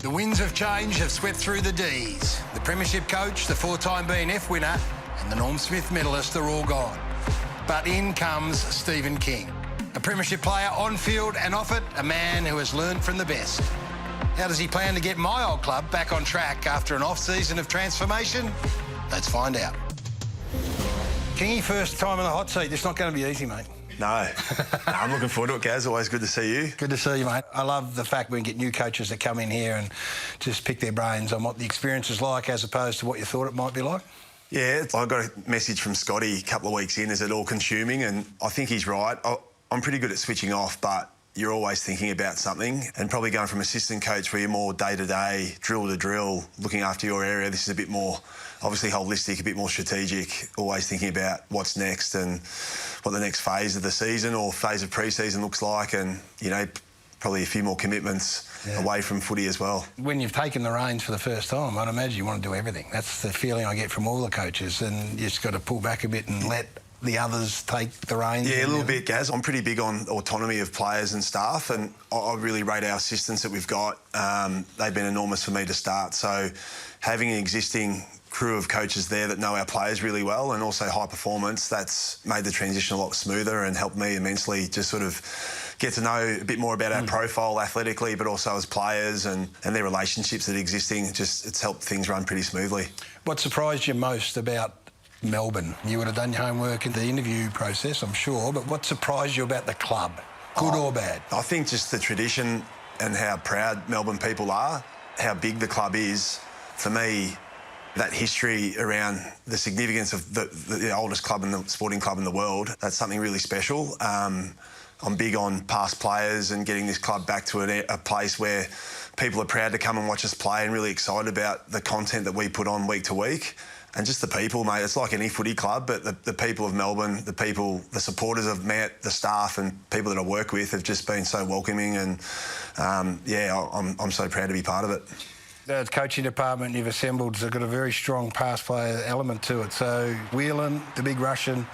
The winds of change have swept through the Dees. The premiership coach, the four-time BNF winner and the Norm Smith medalist are all gone. But in comes Stephen King, a premiership player on field and off it, a man who has learned from the best. How does he plan to get my old club back on track after an off-season of transformation? Let's find out. Kingy, first time in the hot seat. It's not going to be easy, mate. No. I'm looking forward to it, Gaz. Always good to see you. Good to see you, mate. I love the fact we can get new coaches that come in here and just pick their brains on what the experience is like as opposed to what you thought it might be like. Yeah, I got a message from Scotty a couple of weeks in, is it all-consuming? And I think he's right. I'm pretty good at switching off, but you're always thinking about something, and probably going from assistant coach where you're more day-to-day, drill-to-drill, looking after your area. This is a bit more, obviously, holistic, a bit more strategic, always thinking about what's next and what the next phase of the season or phase of pre-season looks like, and, you know, probably a few more commitments away from footy as well. When you've taken the reins for the first time, I'd imagine you want to do everything. That's the feeling I get from all the coaches, and you just got to pull back a bit and let the others take the reins? Yeah, a little bit, Gaz. I'm pretty big on autonomy of players and staff, and I really rate our assistants that we've got. They've been enormous for me to start. So having an existing crew of coaches there that know our players really well and also high performance, that's made the transition a lot smoother and helped me immensely just sort of get to know a bit more about our profile athletically, but also as players and their relationships that are existing. It's helped things run pretty smoothly. What surprised you most about Melbourne? You would have done your homework in the interview process, I'm sure, but what surprised you about the club, good or bad? I think just the tradition and how proud Melbourne people are, how big the club is. For me, that history around the significance of the oldest club and the sporting club in the world, that's something really special. I'm big on past players and getting this club back to a place where people are proud to come and watch us play and really excited about the content that we put on week to week. And just the people, mate. It's like any footy club, but the people of Melbourne, the supporters I've met, the staff and people that I work with have just been so welcoming, and yeah, I'm so proud to be part of it. The coaching department you've assembled has got a very strong pass player element to it. So Whelan, the big Russian,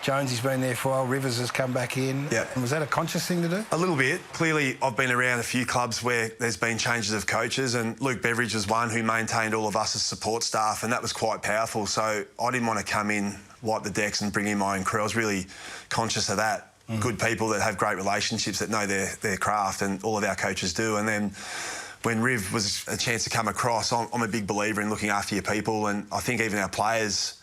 Jonesy's been there for a while, Rivers has come back in. Yeah. Was that a conscious thing to do? A little bit. Clearly, I've been around a few clubs where there's been changes of coaches, and Luke Beveridge was one who maintained all of us as support staff, and that was quite powerful. So I didn't want to come in, wipe the decks and bring in my own crew. I was really conscious of that. Good people that have great relationships, that know their craft, and all of our coaches do. And then when Riv was a chance to come across, I'm a big believer in looking after your people, and I think even our players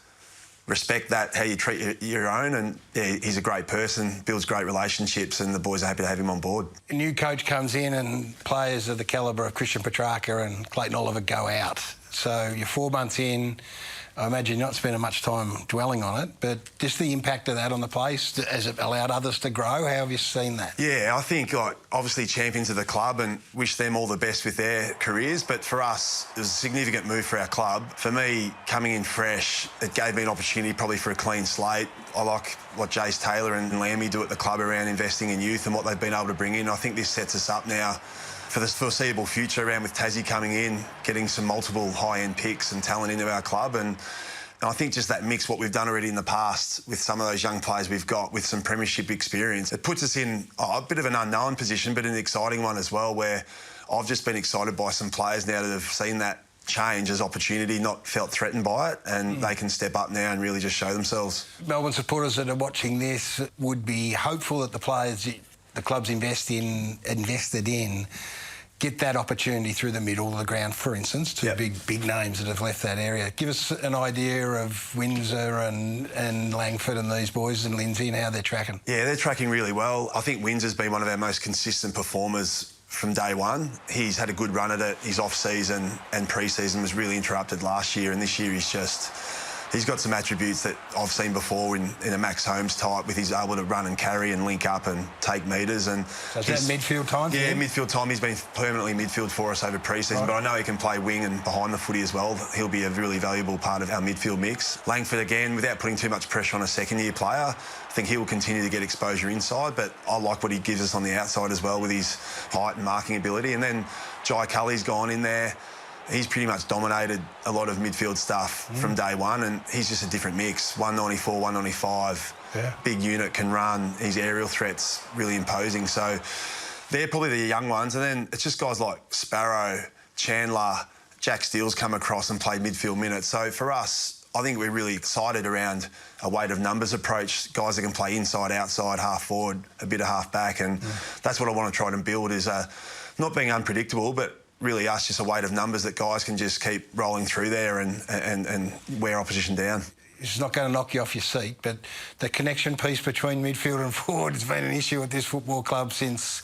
respect that, how you treat your own, and yeah, he's a great person, builds great relationships, and the boys are happy to have him on board. A new coach comes in and players of the calibre of Christian Petracca and Clayton Oliver go out. So you're 4 months in. I imagine you're not spending much time dwelling on it, but just the impact of that on the place, has it allowed others to grow? How have you seen that? Yeah, I think obviously champions of the club, and wish them all the best with their careers, but for us, it was a significant move for our club. For me, coming in fresh, it gave me an opportunity probably for a clean slate. I like what Jace Taylor and Lammy do at the club around investing in youth and what they've been able to bring in. I think this sets us up now for the foreseeable future, around with Tassie coming in, getting some multiple high-end picks and talent into our club. And I think just that mix, what we've done already in the past with some of those young players we've got with some premiership experience, it puts us in a bit of an unknown position, but an exciting one as well, where I've just been excited by some players now that have seen that change as opportunity, not felt threatened by it, and they can step up now and really just show themselves. Melbourne supporters that are watching this would be hopeful that the players the club's invested in get that opportunity through the middle of the ground, for instance, to big names that have left that area. Give us an idea of Windsor and Langford and these boys and Lindsay and how they're tracking. Yeah, they're tracking really well. I think Windsor's been one of our most consistent performers from day one. He's had a good run at it. His off-season and pre-season was really interrupted last year, and this year he's got some attributes that I've seen before in a Max Holmes type, with he's able to run and carry and link up and take metres. And so is that midfield time? Yeah, midfield time. He's been permanently midfield for us over pre-season, but I know he can play wing and behind the footy as well. He'll be a really valuable part of our midfield mix. Langford, again, without putting too much pressure on a second-year player, I think he will continue to get exposure inside, but I like what he gives us on the outside as well with his height and marking ability. And then Jai Cully's gone in there. He's pretty much dominated a lot of midfield stuff from day one, and he's just a different mix. 194, 195, big unit, can run. His aerial threat's really imposing. So they're probably the young ones. And then it's just guys like Sparrow, Chandler, Jack Steele's come across and played midfield minutes. So for us, I think we're really excited around a weight of numbers approach, guys that can play inside, outside, half forward, a bit of half back, and that's what I want to try and build is not being unpredictable, but really us just a weight of numbers that guys can just keep rolling through there and wear opposition down. It's not going to knock you off your seat, but the connection piece between midfield and forward has been an issue at this football club since,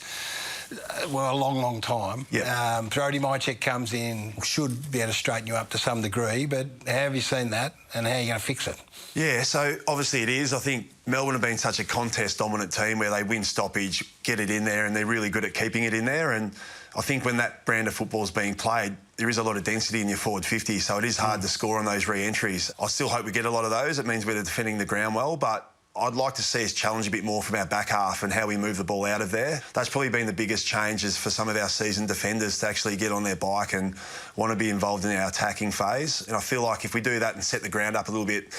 a long time. Yep. Brody Mychek comes in, should be able to straighten you up to some degree, but how have you seen that and how are you going to fix it? Yeah, so obviously it is. I think Melbourne have been such a contest-dominant team where they win stoppage, get it in there, and they're really good at keeping it in there. And I think when that brand of football is being played, there is a lot of density in your forward 50, so it is hard to score on those re-entries. I still hope we get a lot of those. It means we're defending the ground well, but I'd like to see us challenge a bit more from our back half and how we move the ball out of there. That's probably been the biggest changes for some of our seasoned defenders to actually get on their bike and want to be involved in our attacking phase. And I feel like if we do that and set the ground up a little bit,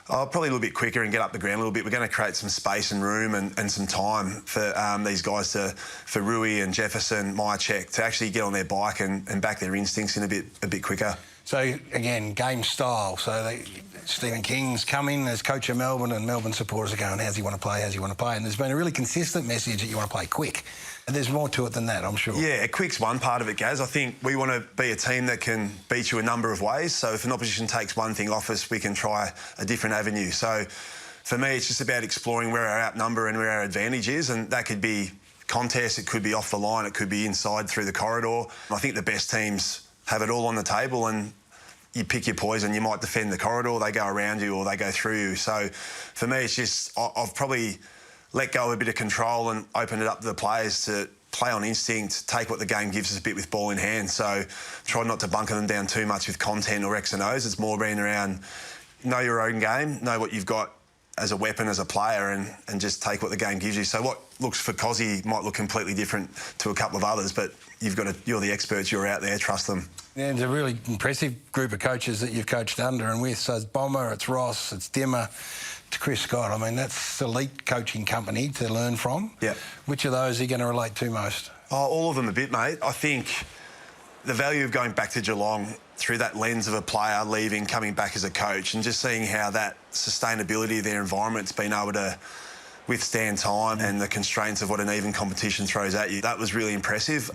probably a little bit quicker and get up the ground a little bit, we're going to create some space and room and some time for these guys for Rui and Jefferson, Mychek, to actually get on their bike and back their instincts in a bit quicker. So, again, game style. So Stephen King's coming as coach of Melbourne and Melbourne supporters are going, how's he want to play, how's he want to play? And there's been a really consistent message that you want to play quick. And there's more to it than that, I'm sure. Yeah, quick's one part of it, Gaz. I think we want to be a team that can beat you a number of ways. So if an opposition takes one thing off us, we can try a different avenue. So for me, it's just about exploring where our outnumber and where our advantage is, and that could be contest, it could be off the line, it could be inside through the corridor. I think the best teams have it all on the table and you pick your poison. You might defend the corridor, they go around you or they go through you. So for me, it's just I've probably let go of a bit of control and opened it up to the players to play on instinct, take what the game gives us a bit with ball in hand. So try not to bunker them down too much with content or X and O's. It's more being around know your own game, know what you've got as a weapon, as a player, and just take what the game gives you. So what looks for Cozzy might look completely different to a couple of others, but you're the experts, you're out there, trust them. Yeah, it's a really impressive group of coaches that you've coached under and with. So it's Bomber, it's Ross, it's Dimmer, to Chris Scott. I mean, that's elite coaching company to learn from. Yeah. Which of those are you going to relate to most? Oh, all of them a bit, mate. I think the value of going back to Geelong through that lens of a player leaving, coming back as a coach, and just seeing how that sustainability of their environment's been able to withstand time and the constraints of what an even competition throws at you. That was really impressive.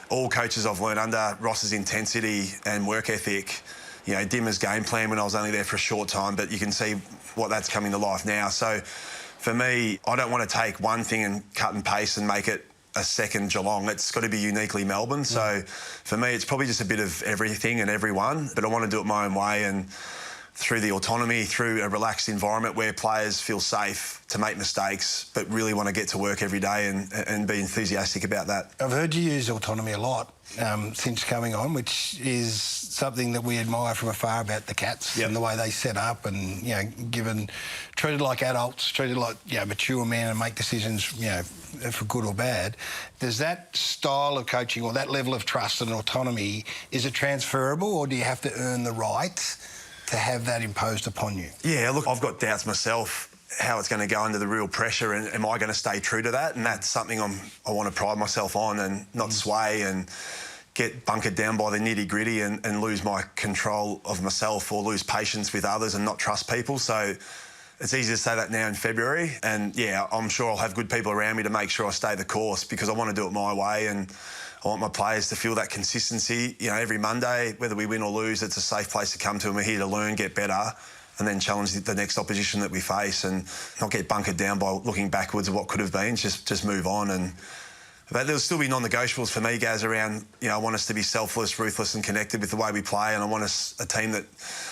All coaches I've learned under, Ross's intensity and work ethic, you know, Dimmer's game plan when I was only there for a short time, but you can see what that's coming to life now. So for me, I don't want to take one thing and cut and paste and make it a second Geelong. It's got to be uniquely Melbourne. So for me, it's probably just a bit of everything and everyone, but I want to do it my own way and through the autonomy, through a relaxed environment where players feel safe to make mistakes, but really want to get to work every day and be enthusiastic about that. I've heard you use autonomy a lot since coming on, which is something that we admire from afar about the Cats and the way they set up and, you know, treated like adults, treated like, you know, mature men and make decisions, you know, for good or bad. Does that style of coaching or that level of trust and autonomy, is it transferable or do you have to earn the right to have that imposed upon you? Yeah, look, I've got doubts myself how it's going to go under the real pressure and am I going to stay true to that? And that's something I want to pride myself on and not sway and get bunkered down by the nitty-gritty and lose my control of myself or lose patience with others and not trust people. So it's easy to say that now in February. And, yeah, I'm sure I'll have good people around me to make sure I stay the course because I want to do it my way and I want my players to feel that consistency. You know, every Monday, whether we win or lose, it's a safe place to come to and we're here to learn, get better and then challenge the next opposition that we face and not get bunkered down by looking backwards at what could have been, just move on. But there'll still be non-negotiables for me, Gaz, around, you know, I want us to be selfless, ruthless and connected with the way we play and I want us a team that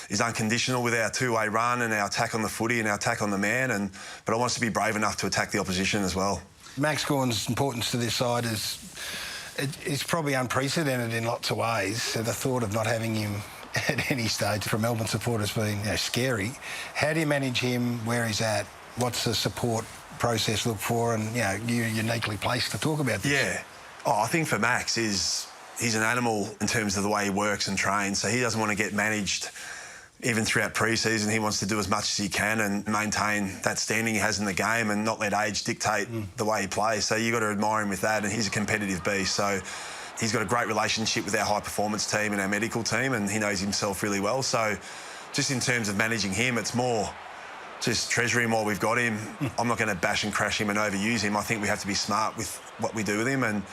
is unconditional with our two-way run and our attack on the footy and our attack on the man, but I want us to be brave enough to attack the opposition as well. Max Gawn's importance to this side is probably unprecedented in lots of ways. So the thought of not having him at any stage for Melbourne supporters being, you know, scary. How do you manage him where he's at? What's the support process look for? And, you know, you're uniquely placed to talk about this. Yeah. I think for Max he's an animal in terms of the way he works and trains. So he doesn't want to get managed even throughout pre-season. He wants to do as much as he can and maintain that standing he has in the game and not let age dictate the way he plays. So you've got to admire him with that, and he's a competitive beast. So He's got a great relationship with our high-performance team and our medical team, and he knows himself really well. So just in terms of managing him, it's more just treasure him while we've got him. I'm not going to bash and crash him and overuse him. I think we have to be smart with what we do with him, and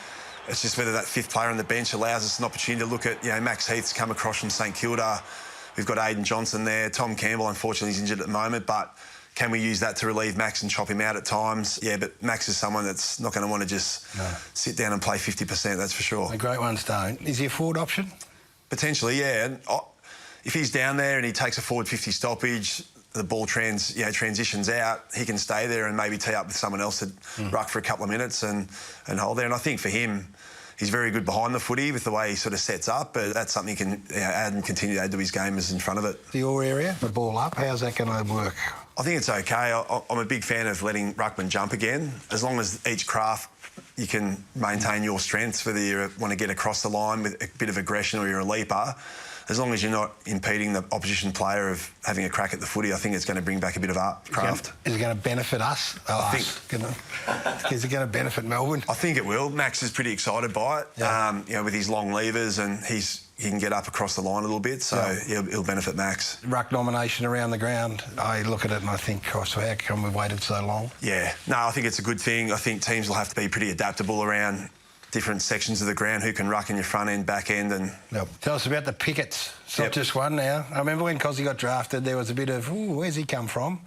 it's just whether that fifth player on the bench allows us an opportunity to look at, Max Heath's come across from St Kilda. We've got Aidan Johnson there. Tom Campbell, unfortunately, is injured at the moment, but can we use that to relieve Max and chop him out at times? Yeah, but Max is someone that's not going to want to just sit down and play 50%, that's for sure. The great ones don't. Is he a forward option? Potentially, yeah. And if he's down there and he takes a forward 50 stoppage, the ball transitions out, he can stay there and maybe tee up with someone else to ruck for a couple of minutes and hold there. And I think for him, he's very good behind the footy with the way he sort of sets up, but that's something he can add and continue to add to his game as in front of it. Your area, the ball up, how's that going to work? I think it's okay. I'm a big fan of letting ruckman jump again. As long as each craft you can maintain your strengths, whether you want to get across the line with a bit of aggression or you're a leaper, as long as you're not impeding the opposition player of having a crack at the footy, I think it's going to bring back a bit of craft. Is it going to benefit us? Is it going to benefit Melbourne? I think it will. Max is pretty excited by it, with his long levers, and he can get up across the line a little bit, so he'll benefit Max. Ruck nomination around the ground, I look at it and I think, so how come we've waited so long? Yeah, no, I think it's a good thing. I think teams will have to be pretty adaptable around different sections of the ground, who can ruck in your front end, back end, and... Tell us about the pickets. It's not just one now. I remember when Cozzy got drafted, there was a bit of, where's he come from?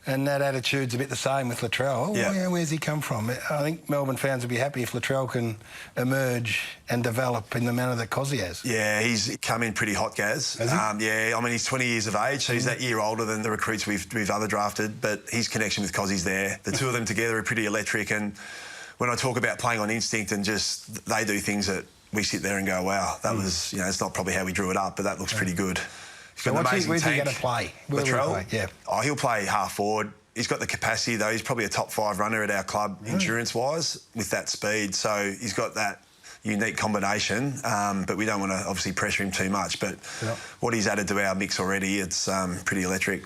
And that attitude's a bit the same with Latrell. Where's he come from? I think Melbourne fans would be happy if Latrell can emerge and develop in the manner that Cozzy has. Yeah, he's come in pretty hot, Gaz. He's 20 years of age, so he's that year older than the recruits we've other drafted, but his connection with Cozzy's there. The two of them together are pretty electric, and when I talk about playing on instinct and just they do things that we sit there and go, wow, that was, it's not probably how we drew it up, but that looks pretty good. He's got an amazing where's he tank. going to play? Latrell? Yeah. Oh, he'll play half forward. He's got the capacity, though. He's probably a top 5 runner at our club, endurance-wise, with that speed. So he's got that unique combination, but we don't want to obviously pressure him too much. But what he's added to our mix already, it's pretty electric.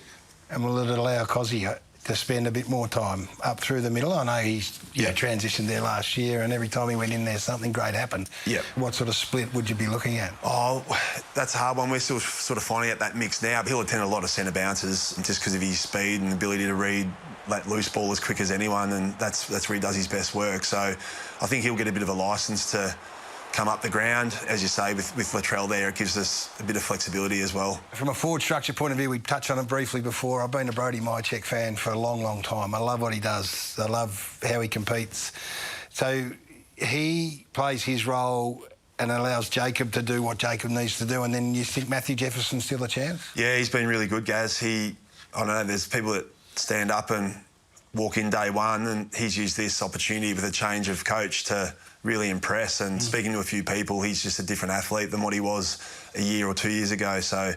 And will it allow Cozzy to spend a bit more time up through the middle? I know he's transitioned there last year, and every time he went in there, something great happened. Yeah. What sort of split would you be looking at? Oh, that's a hard one. We're still sort of finding out that mix now. He'll attend a lot of centre bounces just because of his speed and ability to read that loose ball as quick as anyone, and that's where he does his best work. So I think he'll get a bit of a licence to come up the ground. As you say, with Latrell there, it gives us a bit of flexibility as well. From a forward structure point of view, we touched on it briefly before. I've been a Brodie Mycheck fan for a long, long time. I love what he does. I love how he competes. So he plays his role and allows Jacob to do what Jacob needs to do, and then you think Matthew Jefferson's still a chance? Yeah, he's been really good, Gaz. I don't know, there's people that stand up and walk in day one, and he's used this opportunity with a change of coach to really impress. And speaking to a few people, he's just a different athlete than what he was a year or 2 years ago. So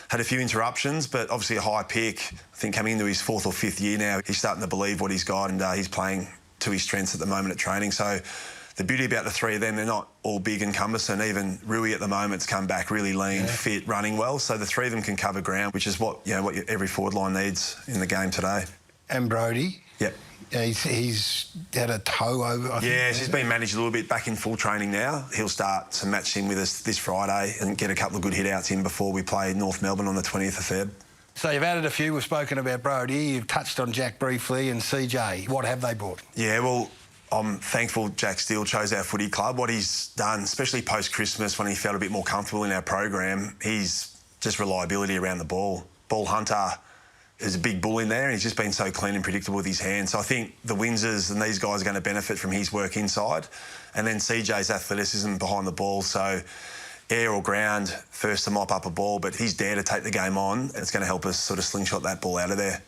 had a few interruptions, but obviously a high pick. I think coming into his 4th or 5th year now, he's starting to believe what he's got, and he's playing to his strengths at the moment at training. So the beauty about the three of them, they're not all big and cumbersome. Even Rui at the moment's come back really lean, fit, running well. So the three of them can cover ground, which is what every forward line needs in the game today. And Brodie? Yep. He's had a toe over, I think. Yeah, he's been managed a little bit, back in full training now. He'll start to match him with us this Friday and get a couple of good hit-outs in before we play North Melbourne on the 20th of Feb. So you've added a few. We've spoken about Brodie. You've touched on Jack briefly and CJ. What have they brought? Yeah, well, I'm thankful Jack Steele chose our footy club. What he's done, especially post-Christmas when he felt a bit more comfortable in our program, he's just reliability around the ball. Ball hunter. There's a big bull in there, and he's just been so clean and predictable with his hands. So I think the Windsors and these guys are going to benefit from his work inside. And then CJ's athleticism behind the ball. So air or ground, first to mop up a ball, but he's dare to take the game on. It's going to help us sort of slingshot that ball out of there.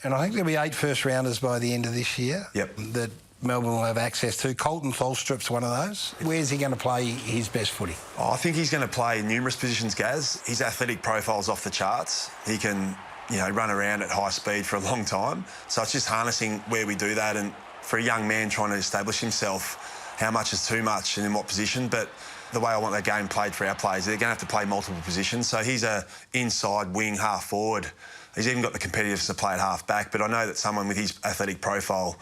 And I think there'll be 8 first-rounders by the end of this year. Yep. That Melbourne will have access to. Colton Tholstrup's one of those. Where's he going to play his best footy? I think he's going to play numerous positions, Gaz. His athletic profile's off the charts. He can run around at high speed for a long time. So it's just harnessing where we do that, and for a young man trying to establish himself, how much is too much and in what position. But the way I want that game played for our players, they're going to have to play multiple positions. So he's a inside wing, half forward. He's even got the competitiveness to play at half back. But I know that someone with his athletic profile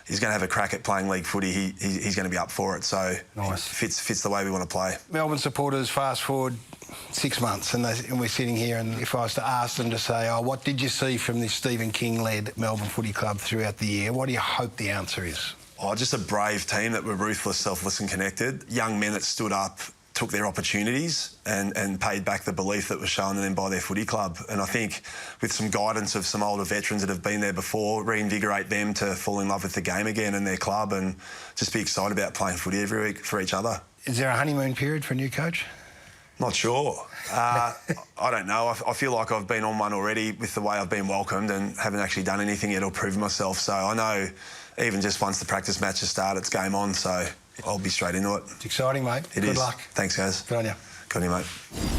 he's going to have a crack at playing league footy. He's going to be up for it. So nice. Fits the way we want to play. Melbourne supporters, fast forward 6 months and we're sitting here, and if I was to ask them to say, oh, what did you see from this Stephen King-led Melbourne Footy Club throughout the year, what do you hope the answer is? Oh, just a brave team that were ruthless, selfless and connected. Young men that stood up, took their opportunities and paid back the belief that was shown to them by their footy club. And I think with some guidance of some older veterans that have been there before, reinvigorate them to fall in love with the game again and their club, and just be excited about playing footy every week for each other. Is there a honeymoon period for a new coach? Not sure. I don't know. I feel like I've been on one already with the way I've been welcomed and haven't actually done anything yet or proved myself. So I know even just once the practice matches start, it's game on. So I'll be straight into it. It's exciting, mate. Good luck. Thanks, guys. Good on you. Good on you, mate.